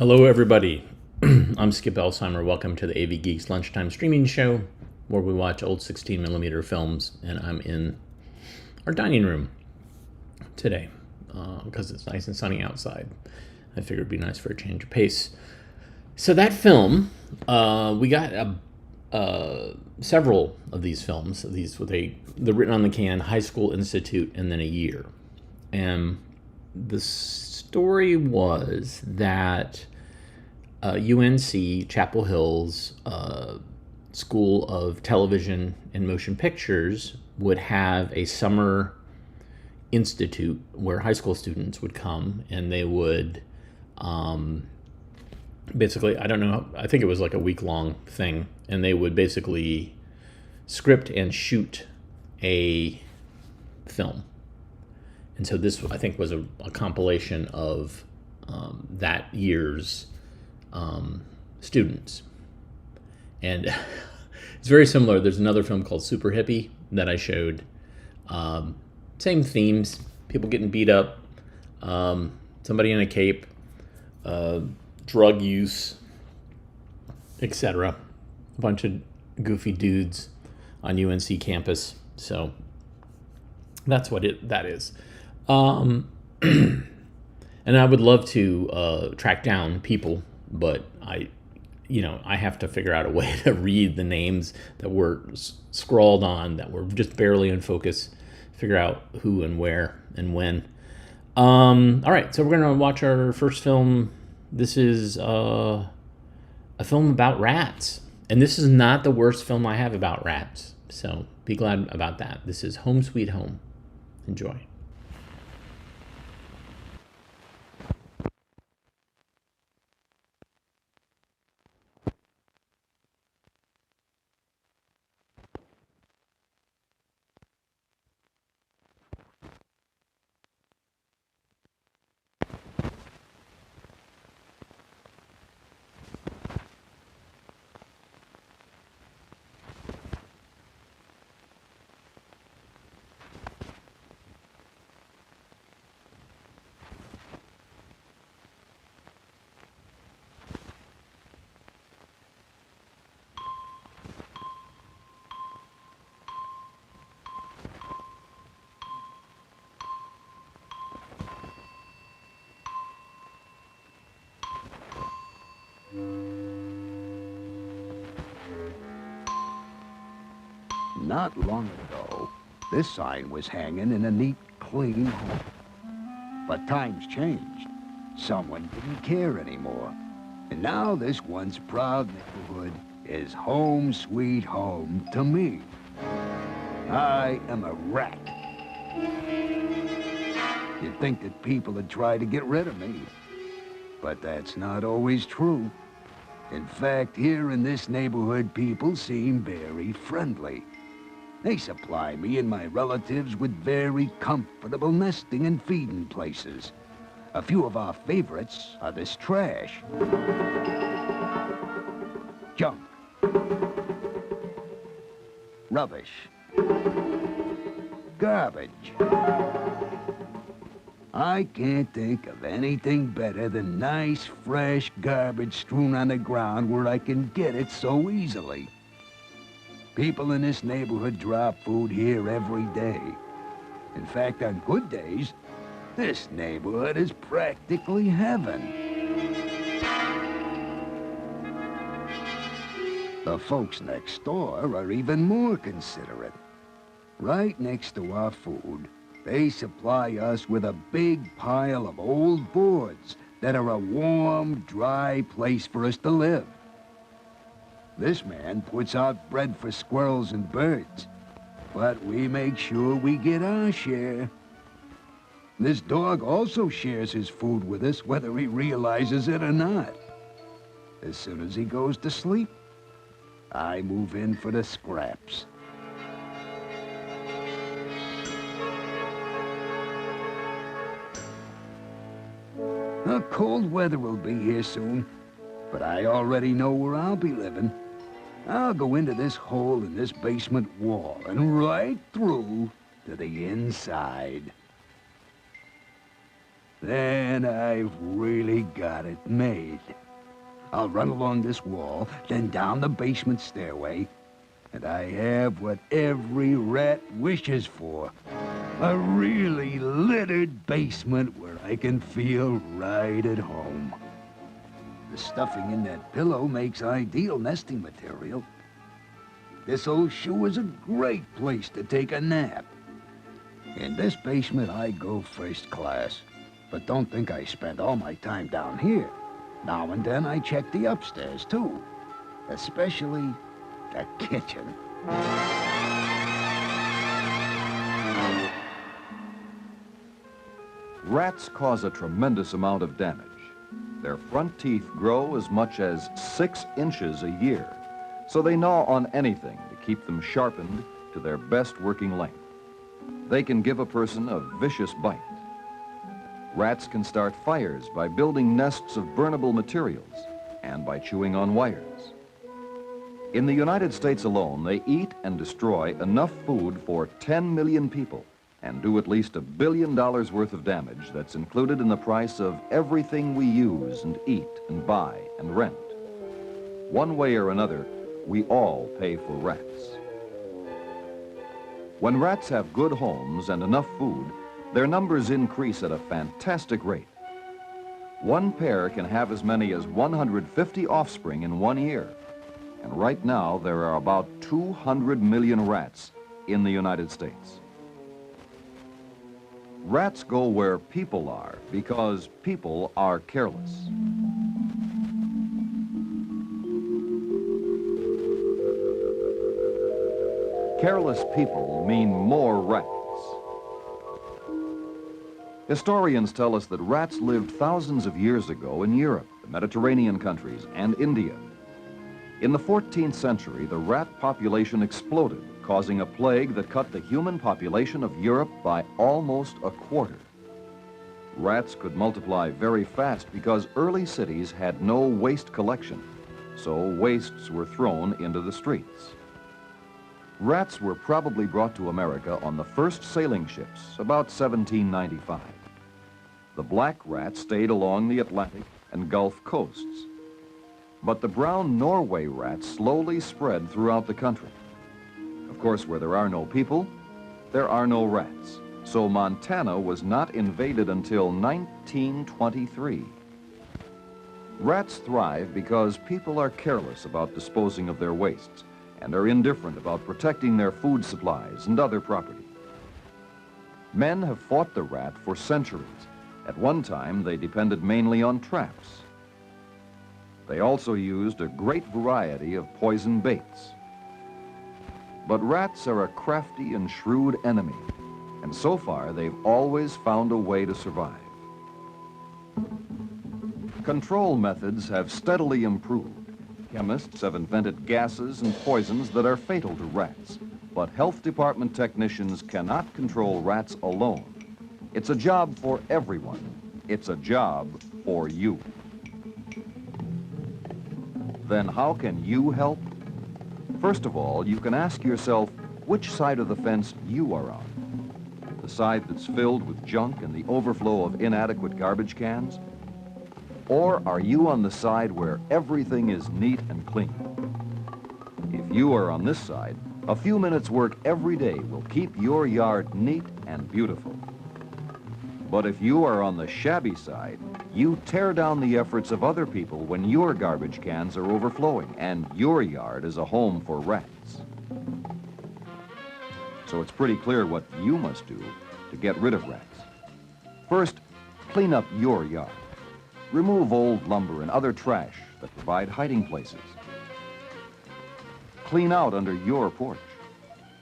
Hello, everybody. I'm Skip Elsheimer. Welcome to the AV Geeks Lunchtime Streaming Show, where we watch old 16mm films, and I'm in our dining room today because it's nice and sunny outside. I figured it'd be nice for a change of pace. So that film, we got several of these films. They're written on the can, High School Institute, and then a year. And the story was that UNC Chapel Hill's School of Television and Motion Pictures would have a summer institute where high school students would come and they would basically, I don't know, I think it was like a week-long thing, and they would basically script and shoot a film. And so this, I think, was a compilation of that year's students. And it's very similar. There's another film called Super Hippie that I showed. Same themes, people getting beat up, somebody in a cape, drug use, etc. A bunch of goofy dudes on UNC campus. So that's what that is. And I would love to track down people, but I have to figure out a way to read the names that were scrawled on, that were just barely in focus, figure out who and where and when. All right, so we're going to watch our first film. This is a film about rats. And this is not the worst film I have about rats, so be glad about that. This is Home Sweet Home. Enjoy. Not long ago, this sign was hanging in a neat, clean home. But times changed. Someone didn't care anymore. And now this once proud neighborhood is home sweet home to me. I am a rat. You'd think that people would try to get rid of me. But that's not always true. In fact, here in this neighborhood, people seem very friendly. They supply me and my relatives with very comfortable nesting and feeding places. A few of our favorites are this trash. Junk. Rubbish. Garbage. I can't think of anything better than nice, fresh garbage strewn on the ground where I can get it so easily. People in this neighborhood drop food here every day. In fact, on good days, this neighborhood is practically heaven. The folks next door are even more considerate. Right next to our food, they supply us with a big pile of old boards that are a warm, dry place for us to live. This man puts out bread for squirrels and birds, but we make sure we get our share. This dog also shares his food with us, whether he realizes it or not. As soon as he goes to sleep, I move in for the scraps. The cold weather will be here soon, but I already know where I'll be living. I'll go into this hole in this basement wall and right through to the inside. then I've really got it made. I'll run along this wall, then down the basement stairway, and I have what every rat wishes for. A really littered basement where I can feel right at home. The stuffing in that pillow makes ideal nesting material. This old shoe is a great place to take a nap. In this basement, I go first class. But don't think I spend all my time down here. Now and then I check the upstairs, too. Especially the kitchen. Rats cause a tremendous amount of damage. Their front teeth grow as much as 6 inches a year, so they gnaw on anything to keep them sharpened to their best working length. They can give a person a vicious bite. Rats can start fires by building nests of burnable materials and by chewing on wires. In the United States alone, they eat and destroy enough food for 10 million people and do at least $1 billion worth of damage that's included in the price of everything we use and eat and buy and rent. One way or another, we all pay for rats. When rats have good homes and enough food, their numbers increase at a fantastic rate. One pair can have as many as 150 offspring in 1 year. And right now, there are about 200 million rats in the United States. Rats go where people are because people are careless. Careless people mean more rats. Historians tell us that rats lived thousands of years ago in Europe, the Mediterranean countries, and India. In the 14th century, the rat population exploded, causing a plague that cut the human population of Europe by almost a quarter. Rats could multiply very fast because early cities had no waste collection, so wastes were thrown into the streets. Rats were probably brought to America on the first sailing ships, about 1795. The black rat stayed along the Atlantic and Gulf coasts. But the brown Norway rat slowly spread throughout the country. Of course, where there are no people, there are no rats. So Montana was not invaded until 1923. Rats thrive because people are careless about disposing of their wastes and are indifferent about protecting their food supplies and other property. Men have fought the rat for centuries. At one time, they depended mainly on traps. They also used a great variety of poison baits. But rats are a crafty and shrewd enemy, and so far they've always found a way to survive. Control methods have steadily improved. Chemists have invented gases and poisons that are fatal to rats, but health department technicians cannot control rats alone. It's a job for everyone. It's a job for you. Then how can you help? First of all, you can ask yourself which side of the fence you are on. The side that's filled with junk and the overflow of inadequate garbage cans? Or are you on the side where everything is neat and clean? If you are on this side, a few minutes work every day will keep your yard neat and beautiful. But if you are on the shabby side, you tear down the efforts of other people when your garbage cans are overflowing and your yard is a home for rats. So it's pretty clear what you must do to get rid of rats. First, clean up your yard. Remove old lumber and other trash that provide hiding places. Clean out under your porch.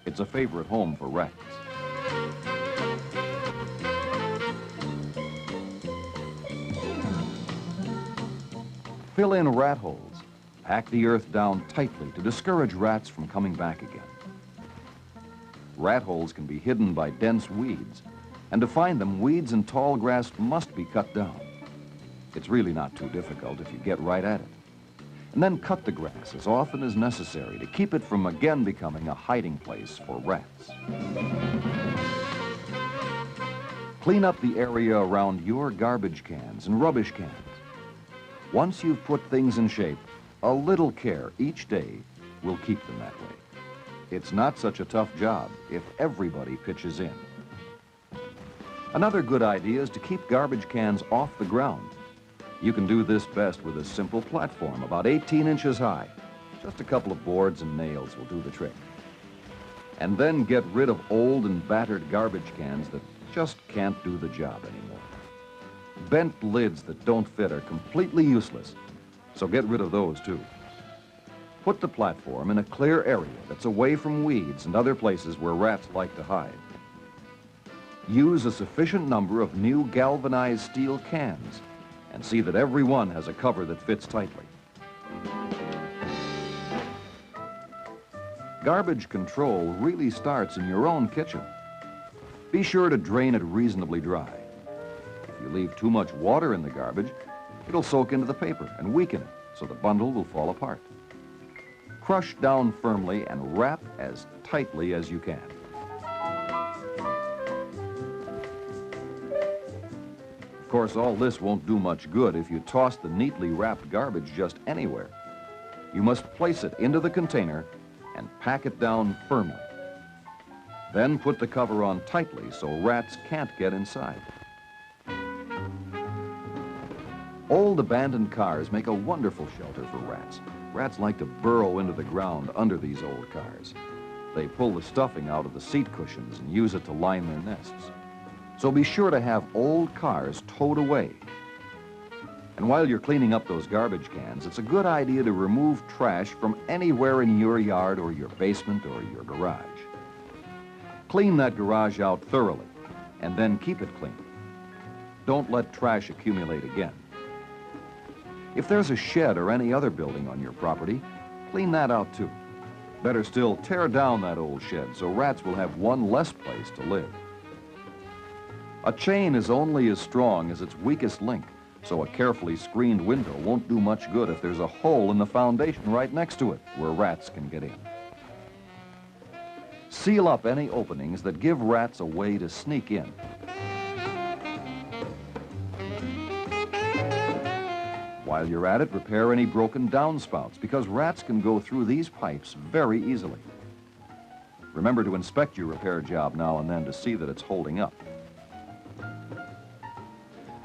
It's a favorite home for rats. Fill in rat holes. Pack the earth down tightly to discourage rats from coming back again. Rat holes can be hidden by dense weeds, and to find them, weeds and tall grass must be cut down. It's really not too difficult if you get right at it. And then cut the grass as often as necessary to keep it from again becoming a hiding place for rats. Clean up the area around your garbage cans and rubbish cans. Once you've put things in shape, a little care each day will keep them that way. It's not such a tough job if everybody pitches in. Another good idea is to keep garbage cans off the ground. You can do this best with a simple platform about 18 inches high. Just a couple of boards and nails will do the trick. And then get rid of old and battered garbage cans that just can't do the job anymore. Bent lids that don't fit are completely useless, so get rid of those too. Put the platform in a clear area that's away from weeds and other places where rats like to hide. Use a sufficient number of new galvanized steel cans and see that every one has a cover that fits tightly. Garbage control really starts in your own kitchen. Be sure to drain it reasonably dry. If you leave too much water in the garbage, it'll soak into the paper and weaken it, so the bundle will fall apart. Crush down firmly and wrap as tightly as you can. Of course, all this won't do much good if you toss the neatly wrapped garbage just anywhere. You must place it into the container and pack it down firmly. Then put the cover on tightly so rats can't get inside. Old abandoned cars make a wonderful shelter for rats. Rats like to burrow into the ground under these old cars. They pull the stuffing out of the seat cushions and use it to line their nests. So be sure to have old cars towed away. And while you're cleaning up those garbage cans, it's a good idea to remove trash from anywhere in your yard or your basement or your garage. Clean that garage out thoroughly and then keep it clean. Don't let trash accumulate again. If there's a shed or any other building on your property, clean that out too. Better still, tear down that old shed so rats will have one less place to live. A chain is only as strong as its weakest link, so a carefully screened window won't do much good if there's a hole in the foundation right next to it where rats can get in. Seal up any openings that give rats a way to sneak in. While you're at it, repair any broken downspouts because rats can go through these pipes very easily. Remember to inspect your repair job now and then to see that it's holding up.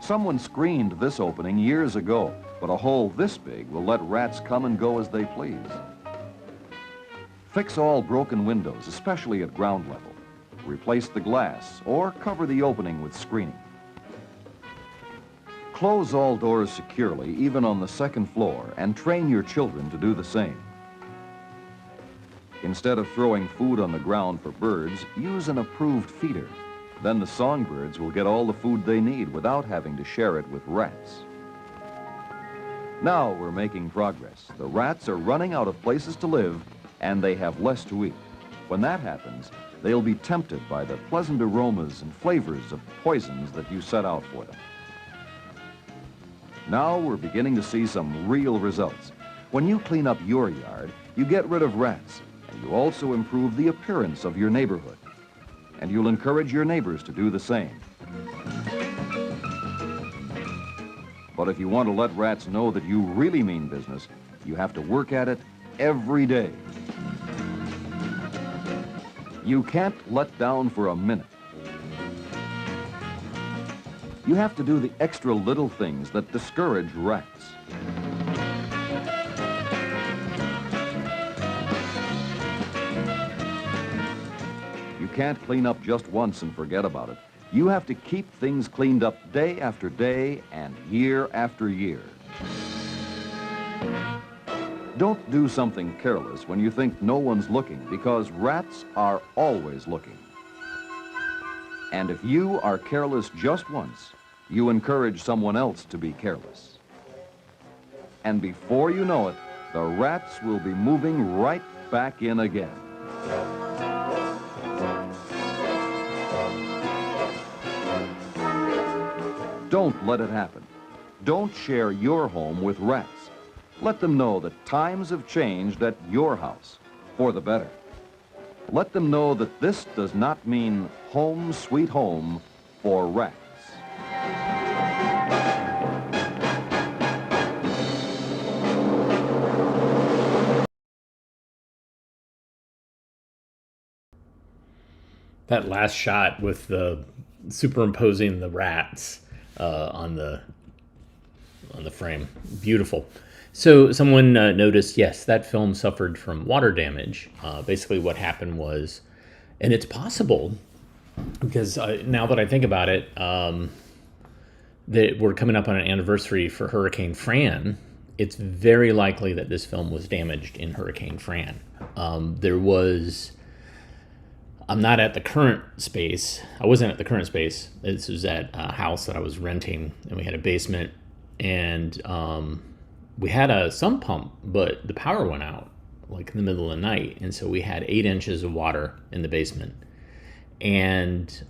Someone screened this opening years ago, but a hole this big will let rats come and go as they please. Fix all broken windows, especially at ground level. Replace the glass or cover the opening with screening. Close all doors securely, even on the second floor, and train your children to do the same. Instead of throwing food on the ground for birds, use an approved feeder. Then the songbirds will get all the food they need without having to share it with rats. Now we're making progress. The rats are running out of places to live, and they have less to eat. When that happens, they'll be tempted by the pleasant aromas and flavors of poisons that you set out for them. Now we're beginning to see some real results. When you clean up your yard, you get rid of rats, and you also improve the appearance of your neighborhood. And you'll encourage your neighbors to do the same. But if you want to let rats know that you really mean business, you have to work at it every day. You can't let down for a minute. You have to do the extra little things that discourage rats. You can't clean up just once and forget about it. You have to keep things cleaned up day after day and year after year. Don't do something careless when you think no one's looking, because rats are always looking. And if you are careless just once, you encourage someone else to be careless. And before you know it, the rats will be moving right back in again. Don't let it happen. Don't share your home with rats. Let them know that times have changed at your house for the better. Let them know that this does not mean home sweet home for rats. That last shot with the superimposing the rats on the frame, beautiful. So someone noticed, yes, that film suffered from water damage. Basically, what happened was, and it's possible because now that I think about it, that we're coming up on an anniversary for Hurricane Fran. It's very likely that this film was damaged in Hurricane Fran. I'm not at the current space. I wasn't at the current space. This was at a house that I was renting, and we had a basement, and we had a sump pump, but the power went out like in the middle of the night, and so we had 8 inches of water in the basement. And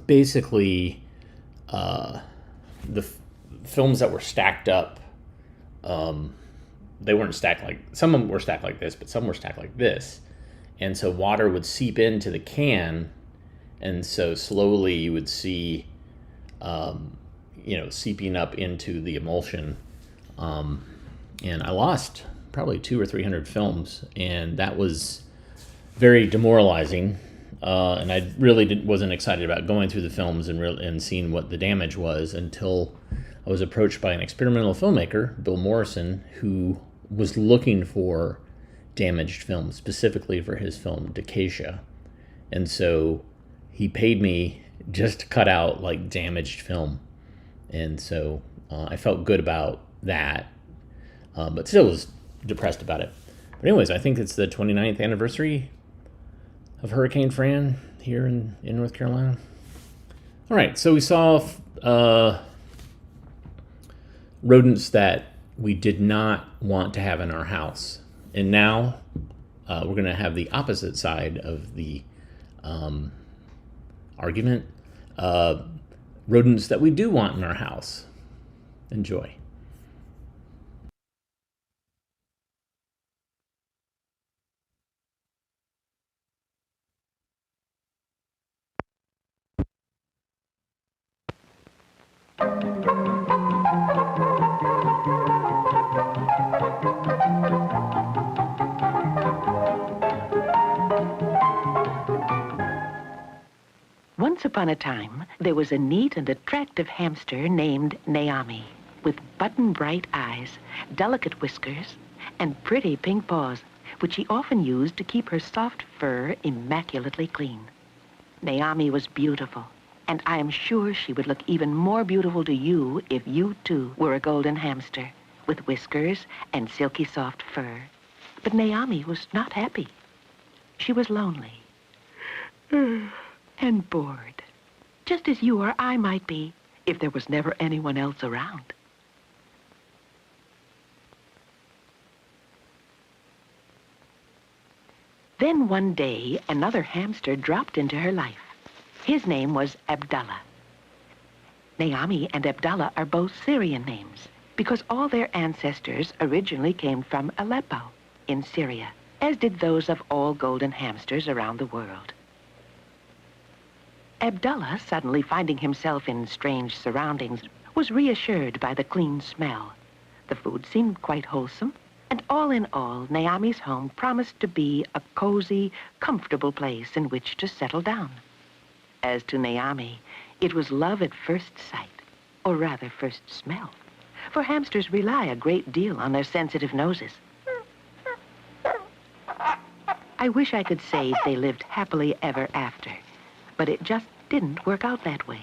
basically, the films that were stacked up, they weren't stacked like, some of them were stacked like this, but some were stacked like this. And so water would seep into the can, and so slowly you would see, seeping up into the emulsion. And I lost probably 200 or 300 films, and that was very demoralizing. And I really wasn't excited about going through the films and seeing what the damage was until I was approached by an experimental filmmaker, Bill Morrison, who was looking for damaged film specifically for his film Decacia. And so he paid me just to cut out like damaged film. And so I felt good about that, but still was depressed about it. But anyways, I think it's the 29th anniversary of Hurricane Fran here in North Carolina. All right, so we saw rodents that we did not want to have in our house. And now we're going to have the opposite side of the argument. Rodents that we do want in our house. Enjoy. Once upon a time, there was a neat and attractive hamster named Naomi, with button-bright eyes, delicate whiskers, and pretty pink paws, which she often used to keep her soft fur immaculately clean. Naomi was beautiful, and I am sure she would look even more beautiful to you if you, too, were a golden hamster, with whiskers and silky soft fur. But Naomi was not happy. She was lonely. And bored, just as you or I might be if there was never anyone else around. Then one day, another hamster dropped into her life. His name was Abdullah. Naomi and Abdullah are both Syrian names because all their ancestors originally came from Aleppo in Syria, as did those of all golden hamsters around the world. Abdullah, suddenly finding himself in strange surroundings, was reassured by the clean smell. The food seemed quite wholesome, and all in all, Naomi's home promised to be a cozy, comfortable place in which to settle down. As to Naomi, it was love at first sight, or rather first smell, for hamsters rely a great deal on their sensitive noses. I wish I could say they lived happily ever after, but it just didn't work out that way.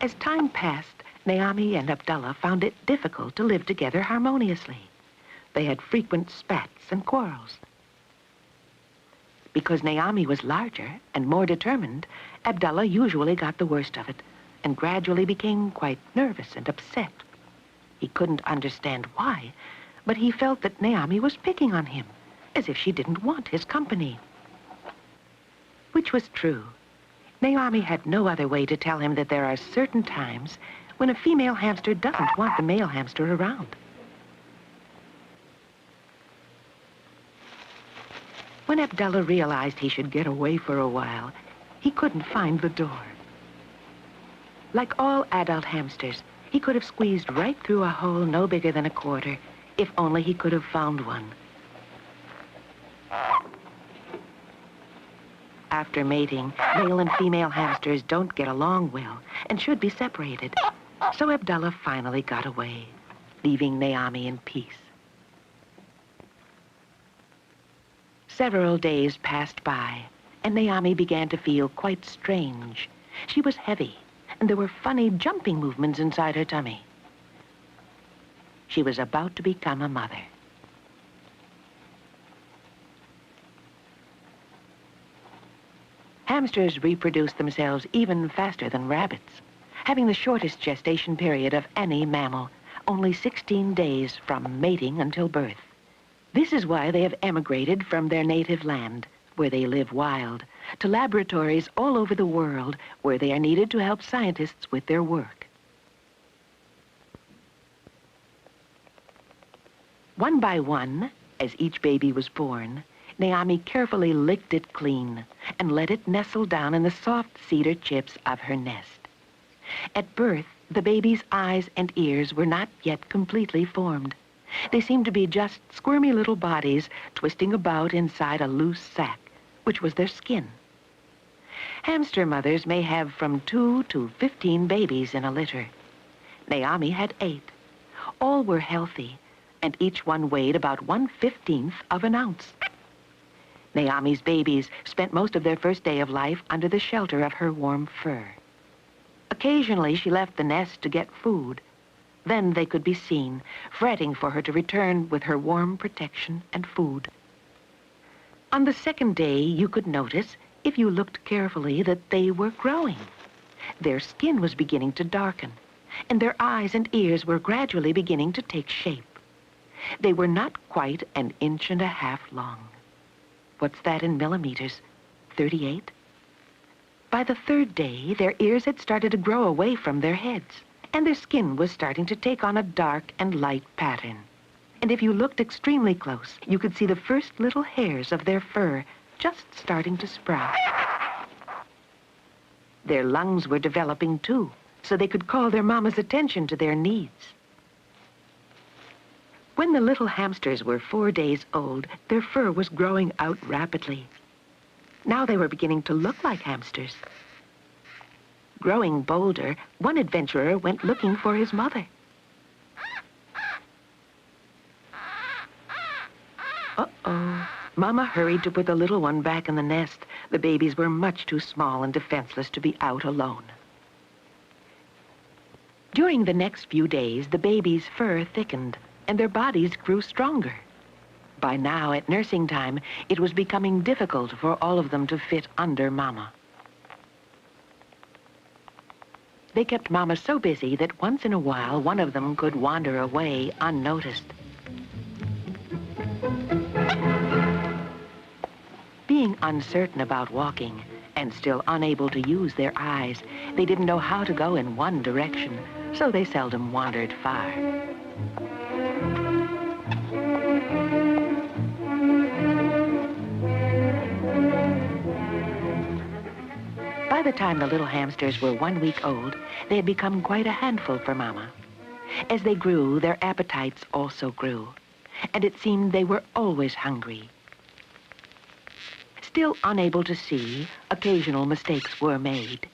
As time passed, Naomi and Abdullah found it difficult to live together harmoniously. They had frequent spats and quarrels. Because Naomi was larger and more determined, Abdullah usually got the worst of it and gradually became quite nervous and upset. He couldn't understand why, but he felt that Naomi was picking on him, as if she didn't want his company. Which was true. Naomi had no other way to tell him that there are certain times when a female hamster doesn't want the male hamster around. When Abdullah realized he should get away for a while, he couldn't find the door. Like all adult hamsters, he could have squeezed right through a hole no bigger than a quarter, if only he could have found one. After mating, male and female hamsters don't get along well and should be separated. So Abdullah finally got away, leaving Naomi in peace. Several days passed by, and Naomi began to feel quite strange. She was heavy, and there were funny jumping movements inside her tummy. She was about to become a mother. Hamsters reproduce themselves even faster than rabbits, having the shortest gestation period of any mammal, only 16 days from mating until birth. This is why they have emigrated from their native land, where they live wild, to laboratories all over the world where they are needed to help scientists with their work. One by one, as each baby was born, Naomi carefully licked it clean and let it nestle down in the soft cedar chips of her nest. At birth, the baby's eyes and ears were not yet completely formed. They seemed to be just squirmy little bodies twisting about inside a loose sack, which was their skin. Hamster mothers may have from 2 to 15 babies in a litter. Naomi had 8. All were healthy, and each one weighed about 1/15 of an ounce. Naomi's babies spent most of their first day of life under the shelter of her warm fur. Occasionally, she left the nest to get food. Then they could be seen, fretting for her to return with her warm protection and food. On the second day, you could notice, if you looked carefully, that they were growing. Their skin was beginning to darken, and their eyes and ears were gradually beginning to take shape. They were not quite 1.5 inches long. What's that in millimeters? 38? By the third day, their ears had started to grow away from their heads, and their skin was starting to take on a dark and light pattern. And if you looked extremely close, you could see the first little hairs of their fur just starting to sprout. Their lungs were developing too, so they could call their mama's attention to their needs. When the little hamsters were 4 days old, their fur was growing out rapidly. Now they were beginning to look like hamsters. Growing bolder, one adventurer went looking for his mother. Uh-oh. Mama hurried to put the little one back in the nest. The babies were much too small and defenseless to be out alone. During the next few days, the babies' fur thickened, and their bodies grew stronger. By now, at nursing time, it was becoming difficult for all of them to fit under Mama. They kept Mama so busy that once in a while, one of them could wander away unnoticed. Being uncertain about walking and still unable to use their eyes, they didn't know how to go in one direction, so they seldom wandered far. By the time the little hamsters were 1 week old, they had become quite a handful for Mama. As they grew, their appetites also grew, and it seemed they were always hungry. Still unable to see, occasional mistakes were made.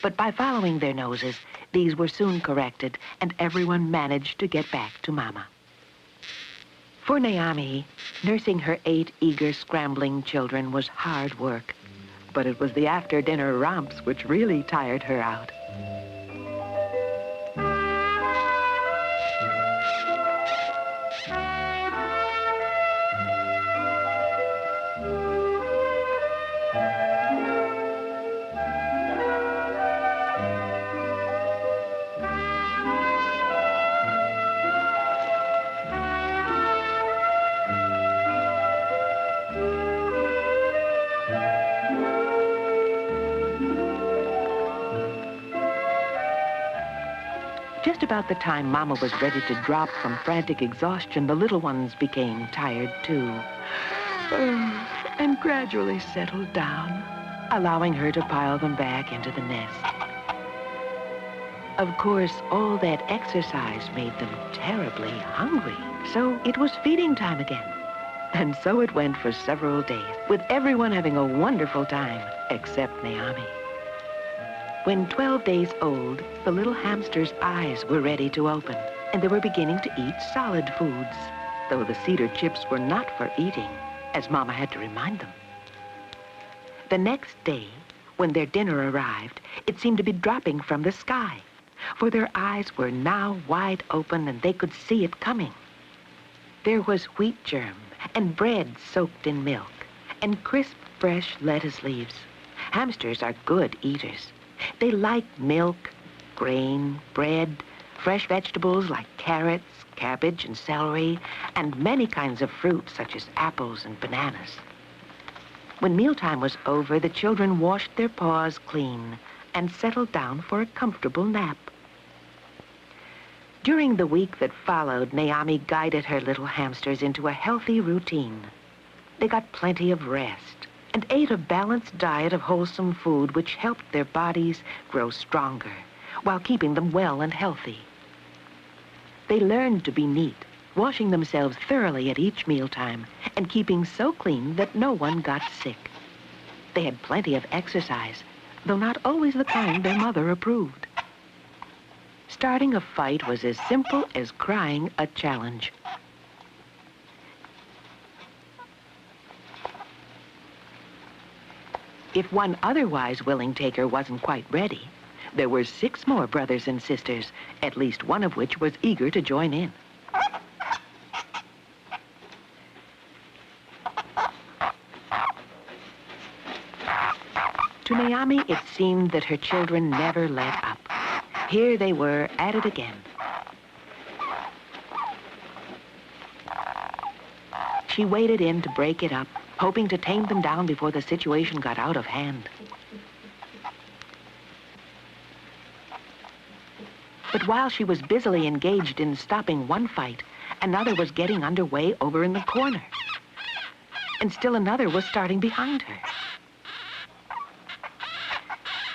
But by following their noses, these were soon corrected, and everyone managed to get back to Mama. For Naomi, nursing her 8 eager, scrambling children was hard work. But it was the after-dinner romps which really tired her out. Just about the time Mama was ready to drop from frantic exhaustion, the little ones became tired too. and gradually settled down, allowing her to pile them back into the nest. Of course, all that exercise made them terribly hungry, so it was feeding time again. And so it went for several days, with everyone having a wonderful time, except Naomi. When 12 days old, the little hamster's eyes were ready to open, and they were beginning to eat solid foods, though the cedar chips were not for eating, as Mama had to remind them. The next day, when their dinner arrived, it seemed to be dropping from the sky, for their eyes were now wide open and they could see it coming. There was wheat germ and bread soaked in milk and crisp, fresh lettuce leaves. Hamsters are good eaters. They like milk, grain, bread, fresh vegetables like carrots, cabbage, and celery, and many kinds of fruit such as apples and bananas. When mealtime was over, the children washed their paws clean and settled down for a comfortable nap. During the week that followed, Naomi guided her little hamsters into a healthy routine. They got plenty of rest and ate a balanced diet of wholesome food which helped their bodies grow stronger while keeping them well and healthy. They learned to be neat, washing themselves thoroughly at each mealtime and keeping so clean that no one got sick. They had plenty of exercise, though not always the kind their mother approved. Starting a fight was as simple as crying a challenge. If one otherwise willing taker wasn't quite ready, there were 6 more brothers and sisters, at least one of which was eager to join in. To Naomi, it seemed that her children never let up. Here they were at it again. She waded in to break it up, hoping to tame them down before the situation got out of hand. But while she was busily engaged in stopping one fight, another was getting underway over in the corner. And still another was starting behind her.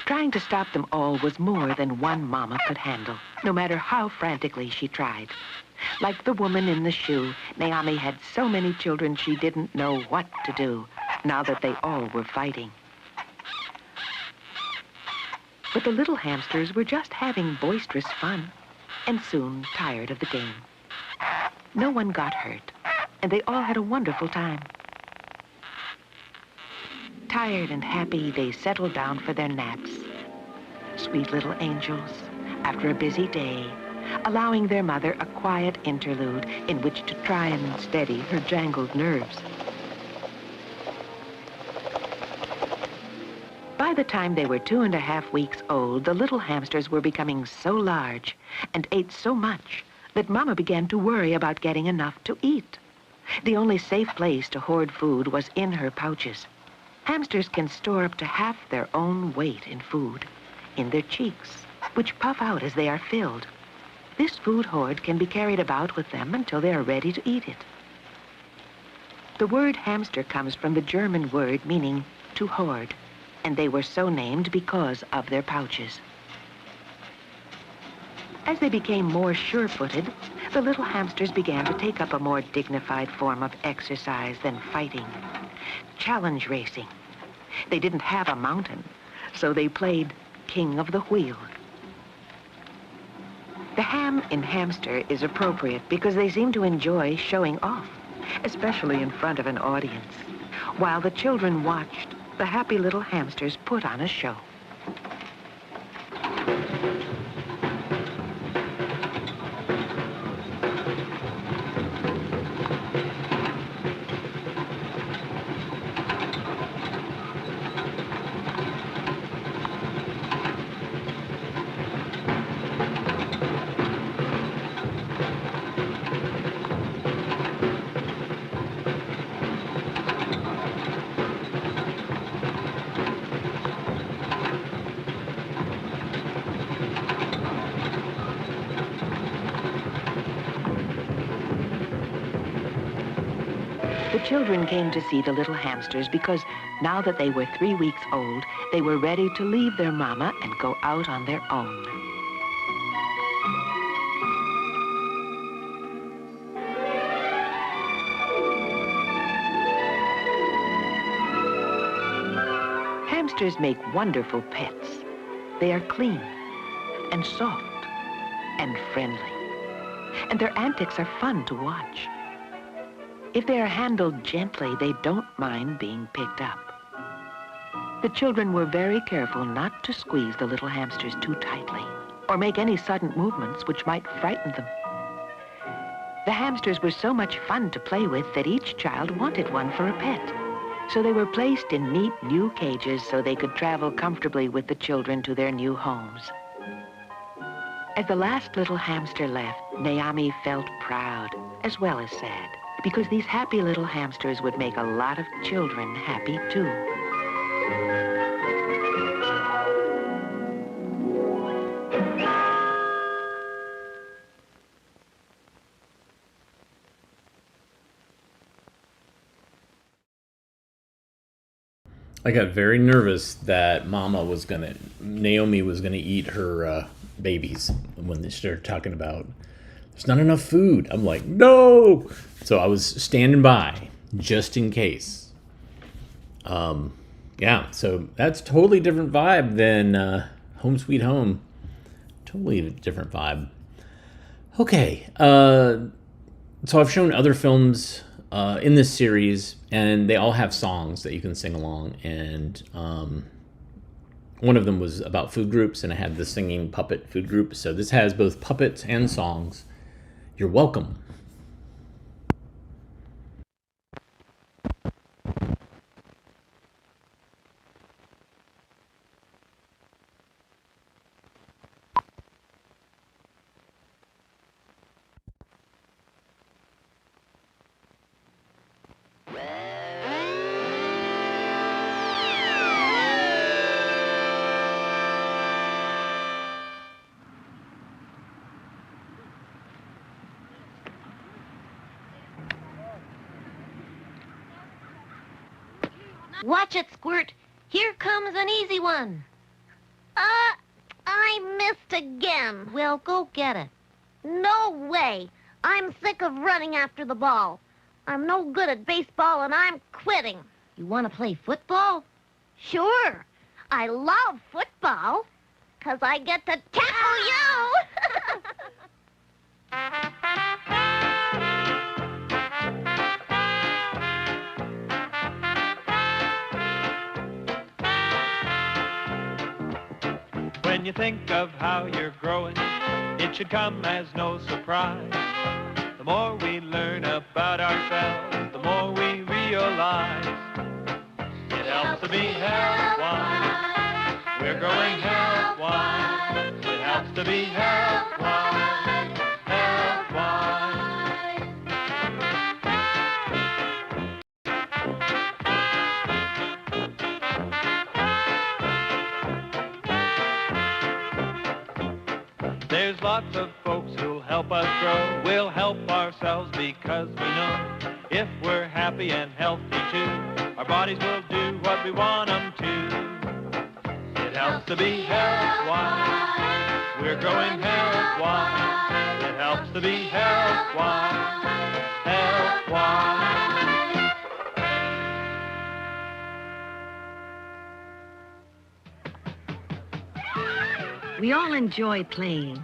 Trying to stop them all was more than one mama could handle, no matter how frantically she tried. Like the woman in the shoe, Naomi had so many children she didn't know what to do, now that they all were fighting. But the little hamsters were just having boisterous fun, and soon tired of the game. No one got hurt, and they all had a wonderful time. Tired and happy, they settled down for their naps. Sweet little angels, after a busy day, allowing their mother a quiet interlude in which to try and steady her jangled nerves. By the time they were 2.5 weeks old, the little hamsters were becoming so large and ate so much that Mama began to worry about getting enough to eat. The only safe place to hoard food was in her pouches. Hamsters can store up to half their own weight in food, in their cheeks, which puff out as they are filled. This food hoard can be carried about with them until they are ready to eat it. The word hamster comes from the German word meaning to hoard, and they were so named because of their pouches. As they became more sure-footed, the little hamsters began to take up a more dignified form of exercise than fighting. Challenge racing. They didn't have a mountain, so they played King of the Wheel. The ham in hamster is appropriate because they seem to enjoy showing off, especially in front of an audience. While the children watched, the happy little hamsters put on a show. children came to see the little hamsters because now that they were 3 weeks old, they were ready to leave their mama and go out on their own. Hamsters make wonderful pets. They are clean and soft and friendly, and their antics are fun to watch. If they are handled gently, they don't mind being picked up. The children were very careful not to squeeze the little hamsters too tightly or make any sudden movements which might frighten them. The hamsters were so much fun to play with that each child wanted one for a pet. So they were placed in neat new cages so they could travel comfortably with the children to their new homes. As the last little hamster left, Naomi felt proud as well as sad, because these happy little hamsters would make a lot of children happy too. I got very nervous that Naomi was gonna eat her babies when they started talking about there's not enough food. I'm like, no! So I was standing by just in case. Yeah, so that's totally different vibe than Home Sweet Home. Totally different vibe. Okay, so I've shown other films in this series, and they all have songs that you can sing along. And one of them was about food groups, and I had the singing puppet food group. So this has both puppets and songs. You're welcome. Watch it, Squirt. Here comes an easy one. I missed again. Well, go get it. No way. I'm sick of running after the ball. I'm no good at baseball, and I'm quitting. You want to play football? Sure. I love football, 'cause I get to tackle you. When you think of how you're growing, it should come as no surprise. The more we learn about ourselves, the more we realize. It helps to be health-wise. We're growing health-wise. It helps to be health-wise, health-wise. There's lots of folks who'll help us grow. We'll help ourselves because we know if we're happy and healthy too, our bodies will do what we want them to. It helps to be health-wise. We're growing health-wise. It helps to be health-wise, health-wise. We all enjoy playing.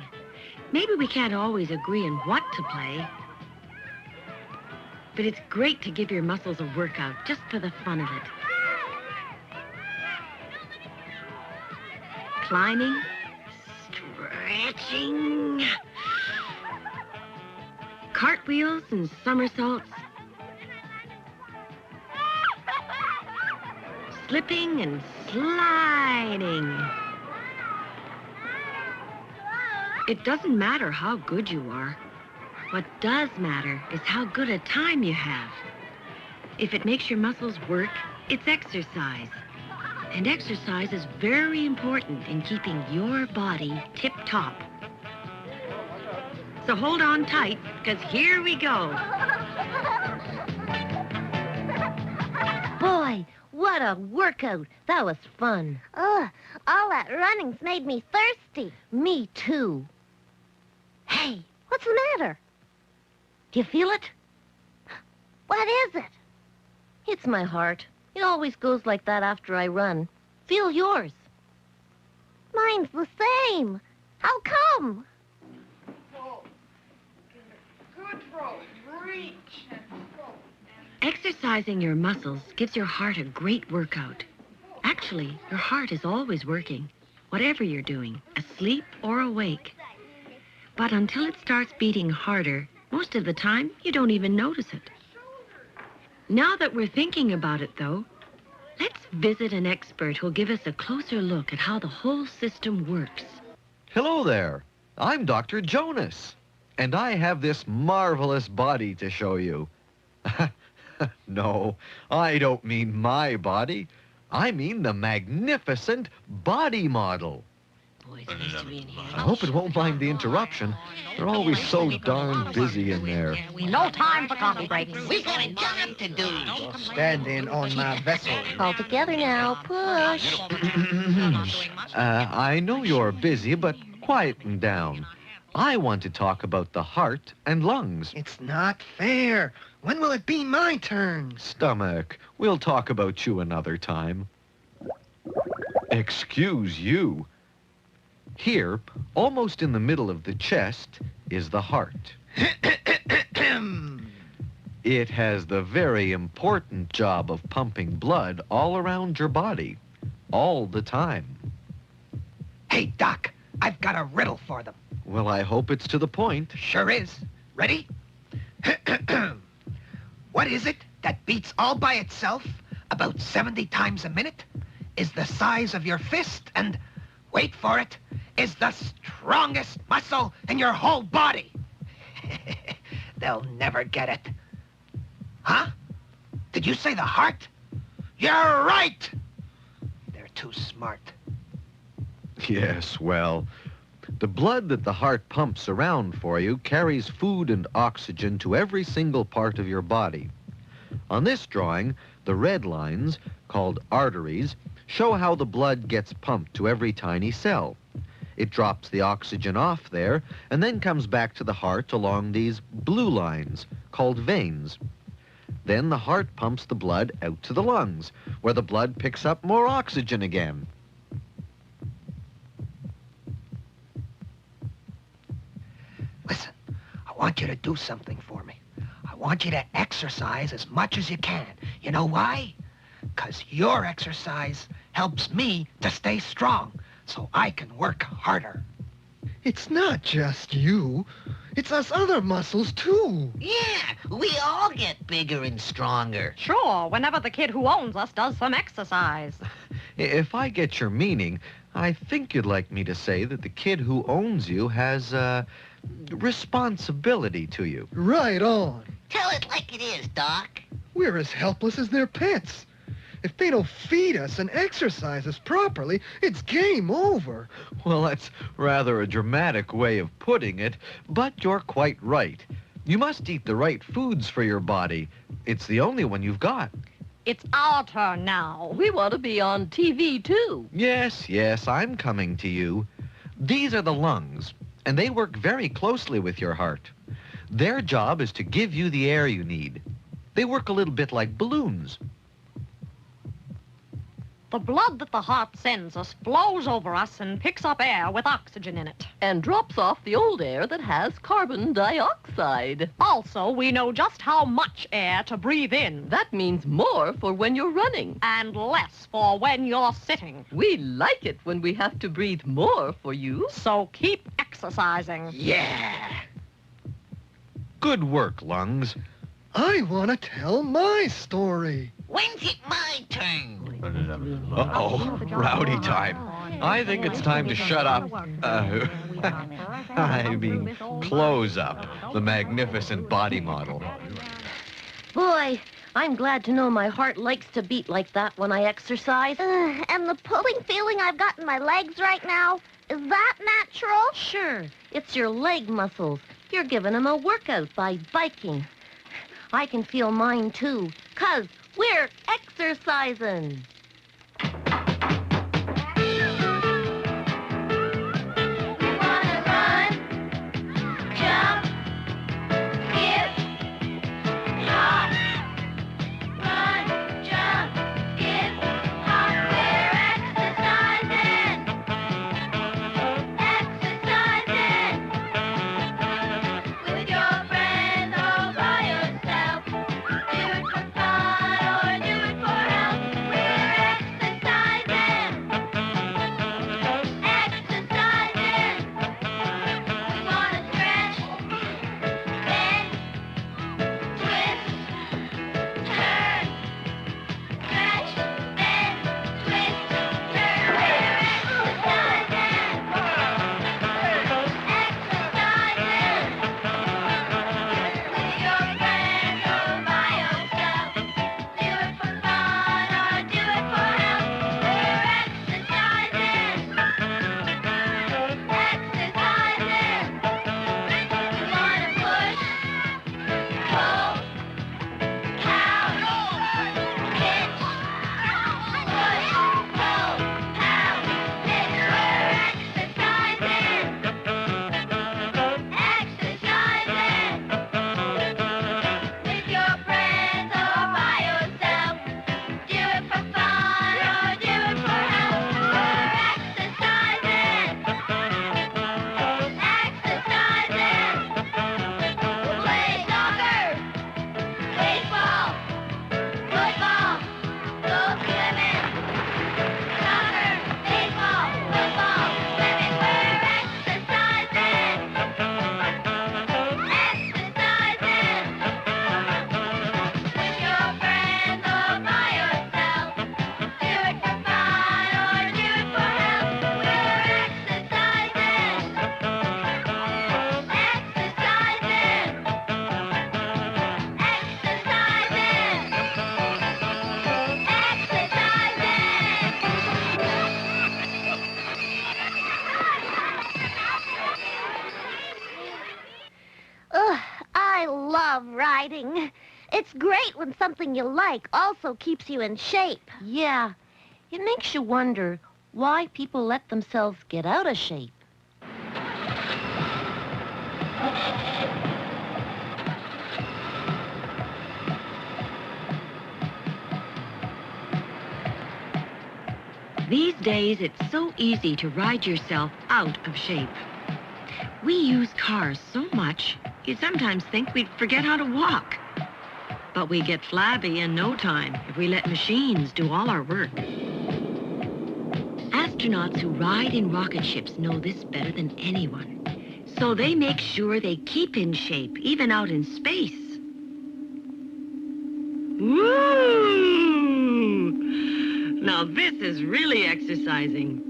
Maybe we can't always agree on what to play, but it's great to give your muscles a workout just for the fun of it. Climbing, stretching, cartwheels and somersaults, slipping and sliding. It doesn't matter how good you are. What does matter is how good a time you have. If it makes your muscles work, it's exercise. And exercise is very important in keeping your body tip-top. So hold on tight, because here we go. My, what a workout. That was fun. Ugh, all that running's made me thirsty. Me too. Hey, what's the matter? Do you feel it? What is it? It's my heart. It always goes like that after I run. Feel yours. Mine's the same. How come? Exercising your muscles gives your heart a great workout. Actually, your heart is always working, whatever you're doing, asleep or awake. But until it starts beating harder, most of the time, you don't even notice it. Now that we're thinking about it, though, let's visit an expert who'll give us a closer look at how the whole system works. Hello there. I'm Dr. Jonas, and I have this marvelous body to show you. No, I don't mean my body. I mean the magnificent body model. I hope it won't mind the interruption. They're always so darn busy in there. No time for coffee breaks. We got a job to do. Standing on my vessel. All together now. Push. I know you're busy, but quieten down. I want to talk about the heart and lungs. It's not fair. When will it be my turn? Stomach, we'll talk about you another time. Excuse you. Here, almost in the middle of the chest, is the heart. It has the very important job of pumping blood all around your body, all the time. Hey, Doc, I've got a riddle for them. Well, I hope it's to the point. Sure is. Ready? What is it that beats all by itself about 70 times a minute, is the size of your fist, and, wait for it, is the strongest muscle in your whole body? They'll never get it. Huh? Did you say the heart? You're right! They're too smart. Yes, well, the blood that the heart pumps around for you carries food and oxygen to every single part of your body. On this drawing, the red lines, called arteries, show how the blood gets pumped to every tiny cell. It drops the oxygen off there and then comes back to the heart along these blue lines, called veins. Then the heart pumps the blood out to the lungs, where the blood picks up more oxygen again. Listen, I want you to do something for me. I want you to exercise as much as you can. You know why? 'Cause your exercise helps me to stay strong, so I can work harder. It's not just you. It's us other muscles, too. Yeah, we all get bigger and stronger. Sure, whenever the kid who owns us does some exercise. If I get your meaning, I think you'd like me to say that the kid who owns you has responsibility to you. Right on. Tell it like it is, Doc. We're as helpless as their pets. If they don't feed us and exercise us properly, it's game over. Well, that's rather a dramatic way of putting it, but you're quite right. You must eat the right foods for your body. It's the only one you've got. It's our turn now. We want to be on TV, too. Yes, I'm coming to you. These are the lungs, and they work very closely with your heart. Their job is to give you the air you need. They work a little bit like balloons. The blood that the heart sends us flows over us and picks up air with oxygen in it. And drops off the old air that has carbon dioxide. Also, we know just how much air to breathe in. That means more for when you're running. And less for when you're sitting. We like it when we have to breathe more for you. So keep exercising. Yeah! Good work, lungs. I want to tell my story. When's it my turn? Uh-oh, rowdy time. I think it's time to shut up. I mean, close up the magnificent body model. Boy, I'm glad to know my heart likes to beat like that when I exercise. And the pulling feeling I've got in my legs right now, is that natural? Sure, it's your leg muscles. You're giving them a workout by biking. I can feel mine, too, 'cause We're exercising. I love riding. It's great when something you like also keeps you in shape. Yeah, it makes you wonder why people let themselves get out of shape. These days, it's so easy to ride yourself out of shape. We use cars so much, you sometimes think we'd forget how to walk. But we get flabby in no time if we let machines do all our work. Astronauts who ride in rocket ships know this better than anyone. So they make sure they keep in shape, even out in space. Woo! Now this is really exercising.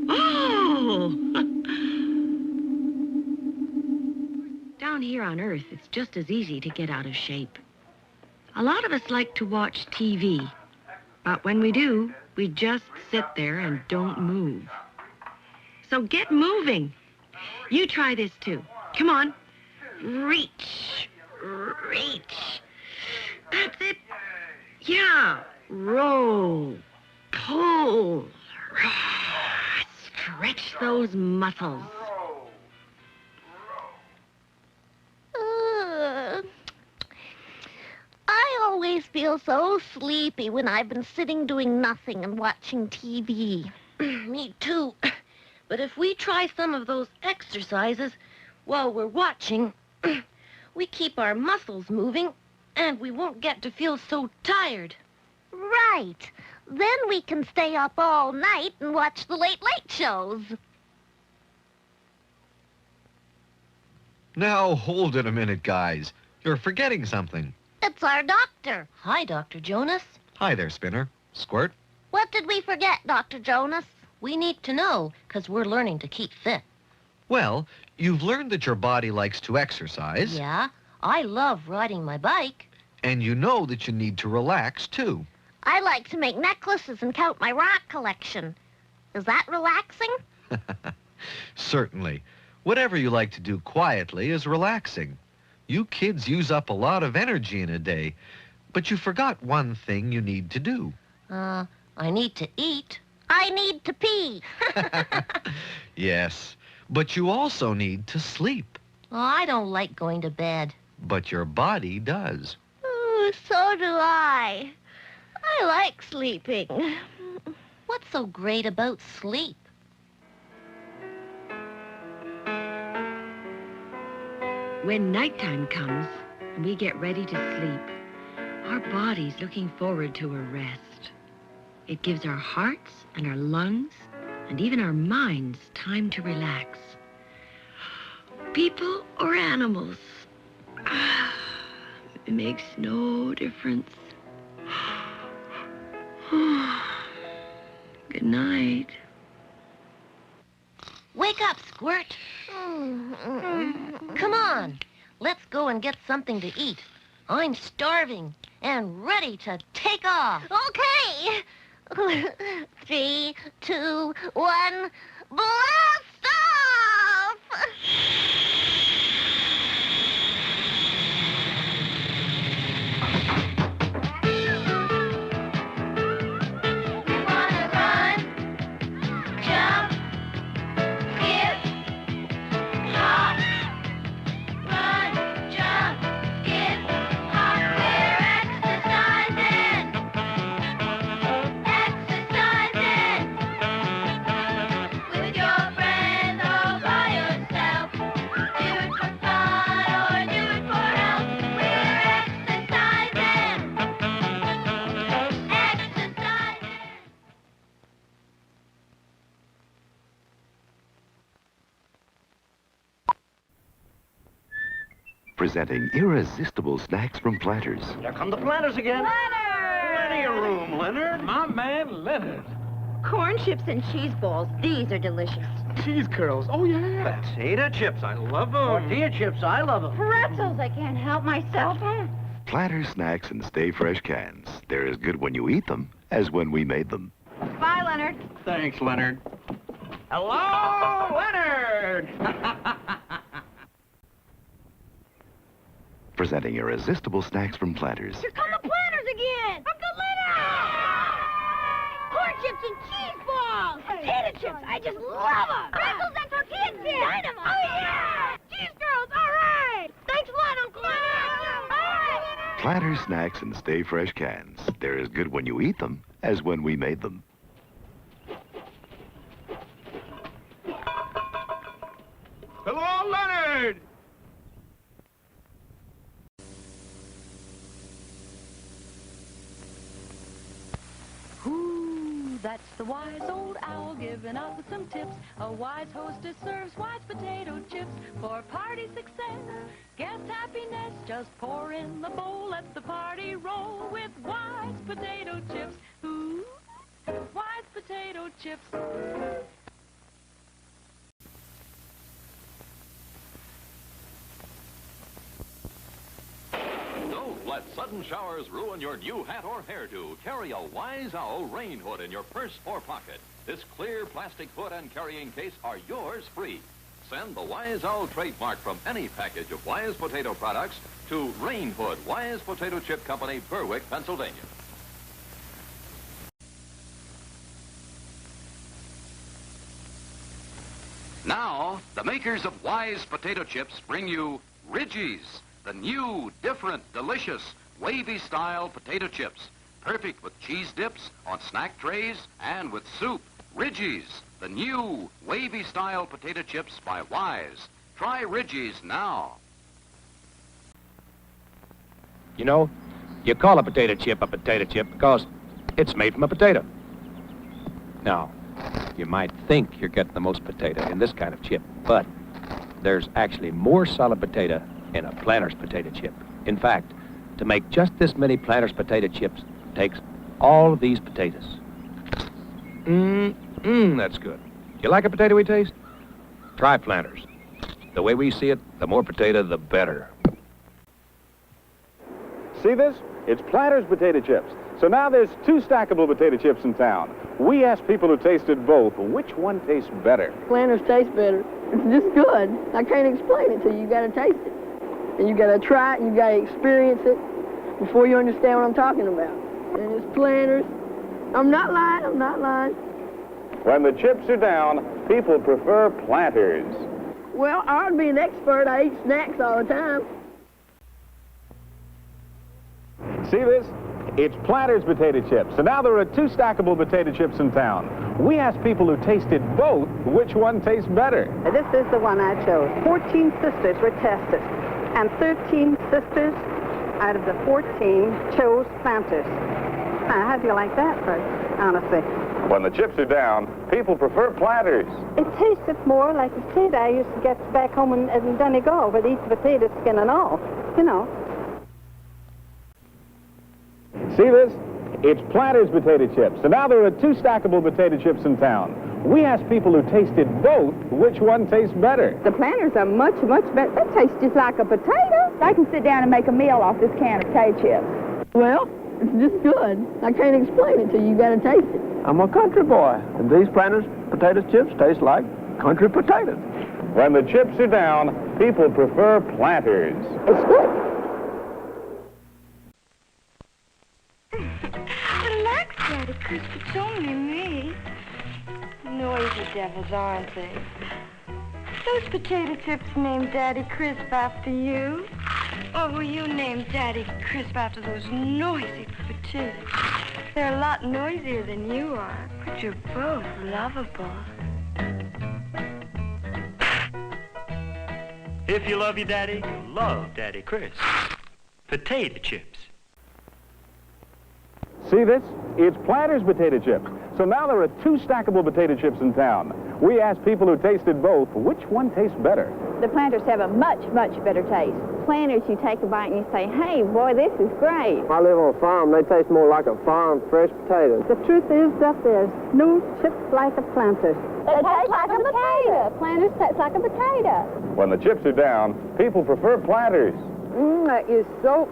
Oh! Down here on Earth, it's just as easy to get out of shape. A lot of us like to watch TV, but when we do, we just sit there and don't move. So get moving. You try this too. Come on. Reach. Reach. That's it. Yeah. Roll. Pull. Stretch those muscles. I always feel so sleepy when I've been sitting doing nothing and watching TV. Me too. But if we try some of those exercises while we're watching, we keep our muscles moving and we won't get to feel so tired. Right. Then we can stay up all night and watch the late shows. Now, hold it a minute, guys. You're forgetting something. It's our doctor. Hi, Dr. Jonas. Hi there, Spinner. Squirt? What did we forget, Dr. Jonas? We need to know, because we're learning to keep fit. Well, you've learned that your body likes to exercise. Yeah, I love riding my bike. And you know that you need to relax, too. I like to make necklaces and count my rock collection. Is that relaxing? Certainly. Whatever you like to do quietly is relaxing. You kids use up a lot of energy in a day. But you forgot one thing you need to do. I need to eat. I need to pee. Yes, but you also need to sleep. Oh, I don't like going to bed. But your body does. Oh, so do I. I like sleeping. What's so great about sleep? When nighttime comes and we get ready to sleep, our body's looking forward to a rest. It gives our hearts and our lungs and even our minds time to relax. People or animals, it makes no difference. Good night. Wake up, Squirt. Come on. Let's go and get something to eat. I'm starving and ready to take off. Okay. 3, 2, 1, blast off! Presenting irresistible snacks from Planters. Here come the Planters again. Leonard! Plenty of room, Leonard. My man, Leonard. Corn chips and cheese balls. These are delicious. Cheese curls. Oh, yeah. Potato chips, I love them. Tortilla chips, I love them. Pretzels, I can't help myself. Planters snacks in Stay Fresh cans. They're as good when you eat them as when we made them. Bye, Leonard. Thanks, Leonard. Hello, Leonard! Presenting irresistible snacks from Planters. Here come the Planters again. Uncle Leonard! Corn chips and cheese balls. Potato chips, I just love them. Pretzels and tortilla chips. Dynamite. Oh, yeah. Cheese girls, all right. Thanks a lot, Uncle Leonard. Bye. Planters snacks in Stay Fresh cans. They're as good when you eat them as when we made them. Hello, Leonard! That's the wise old owl giving out with some tips. A wise hostess serves wise potato chips for party success. Guest happiness, just pour in the bowl. Let the party roll with wise potato chips. Ooh, wise potato chips. Don't let sudden showers ruin your new hat or hairdo. Carry a Wise Owl rain hood in your purse or pocket. This clear plastic hood and carrying case are yours free. Send the Wise Owl trademark from any package of Wise Potato products to Rain Hood, Wise Potato Chip Company, Berwick, Pennsylvania. Now, the makers of Wise Potato Chips bring you Ridgies, the new, different, delicious, wavy-style potato chips. Perfect with cheese dips, on snack trays, and with soup. Ridgies, the new, wavy-style potato chips by Wise. Try Ridgies now. You know, you call a potato chip because it's made from a potato. Now, you might think you're getting the most potato in this kind of chip, but there's actually more solid potato in a Planters potato chip. In fact, to make just this many Planters potato chips takes all of these potatoes. That's good. You like a potatoey taste? Try Planters. The way we see it, the more potato, the better. See this? It's Planters potato chips. So now there's two stackable potato chips in town. We asked people who tasted both, which one tastes better? Planters taste better. It's just good. I can't explain it to you. You gotta taste it. And you gotta try it, and you gotta experience it. before you understand what I'm talking about. And it's planters. I'm not lying. When the chips are down, people prefer planters. Well, I ought to be an expert. I eat snacks all the time. See this? It's Planters potato chips. So now there are 2 stackable potato chips in town. We asked people who tasted both which one tastes better. This is the one I chose. 14 sisters were tested, and 13 sisters out of the 14 chose Planters. How do you like that, honestly? When the chips are down, people prefer Planters. It tasted more like the potato I used to get back home in Donegal, where they eat the potato skin and all, you know. See this? It's Planters potato chips. So now there are 2 stackable potato chips in town. We asked people who tasted both which one tastes better. The Planters are much, much better. They taste just like a potato. I can sit down and make a meal off this can of potato chips. Well, it's just good. I can't explain it to you. You gotta taste it. I'm a country boy, and these Planters potato chips taste like country potatoes. When the chips are down, people prefer Planters. It's good. Relax, Daddy Crisp. It's only me. Noisy devils, aren't they? Those potato chips named Daddy Crisp after you? Or were you named Daddy Crisp after those noisy potatoes? They're a lot noisier than you are, but you're both lovable. If you love your daddy, you love Daddy Crisp. Potato chips. See this? It's Planters potato chips. So now there are 2 stackable potato chips in town. We asked people who tasted both which one tastes better. The Planters have a much, much better taste. Planters, you take a bite and you say, hey, boy, this is great. I live on a farm. They taste more like a farm fresh potato. The truth is that there's no chip like a Planter. It tastes like a potato. Planters taste like a potato. When the chips are down, people prefer Planters. That is so,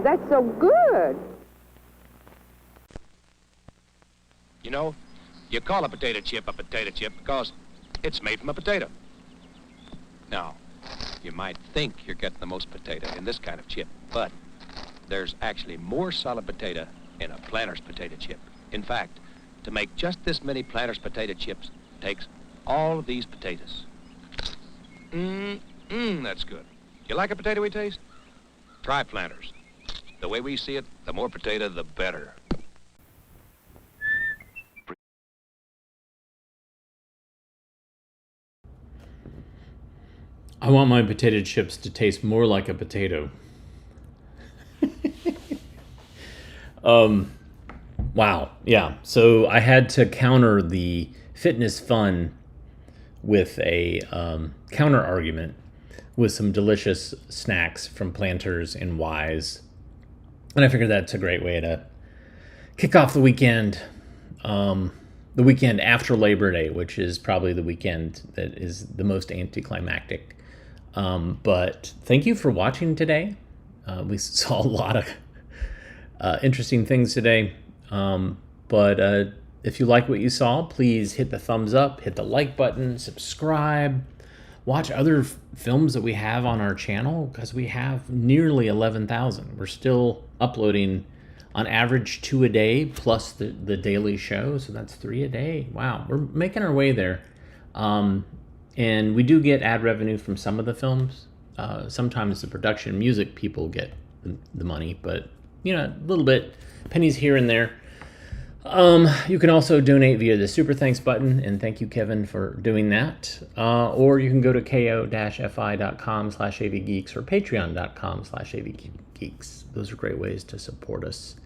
that's so good. You know, you call a potato chip because it's made from a potato. Now, you might think you're getting the most potato in this kind of chip, but there's actually more solid potato in a Planters potato chip. In fact, to make just this many Planters potato chips takes all of these potatoes. That's good. You like a potato we taste? Try Planters. The way we see it, the more potato, the better. I want my potato chips to taste more like a potato. Wow. Yeah. So I had to counter the fitness fun with a counter argument with some delicious snacks from Planters and Wise. And I figured that's a great way to kick off the weekend. The weekend after Labor Day, which is probably the weekend that is the most anticlimactic. But thank you for watching today. We saw a lot of interesting things today. But if you like what you saw, please hit the thumbs up, hit the like button, subscribe, watch other films that we have on our channel, because we have nearly 11,000. We're still uploading on average 2 a day plus the daily show. So that's 3 a day. Wow. We're making our way there. And we do get ad revenue from some of the films. Sometimes the production music people get the money, but you know, a little bit, pennies here and there. You can also donate via the super thanks button, and thank you, Kevin, for doing that. Or you can go to ko-fi.com/avgeeks or patreon.com/avgeeks. Those are great ways to support us.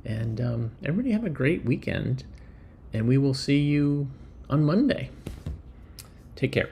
And everybody have a great weekend, and we will see you on Monday. Take care.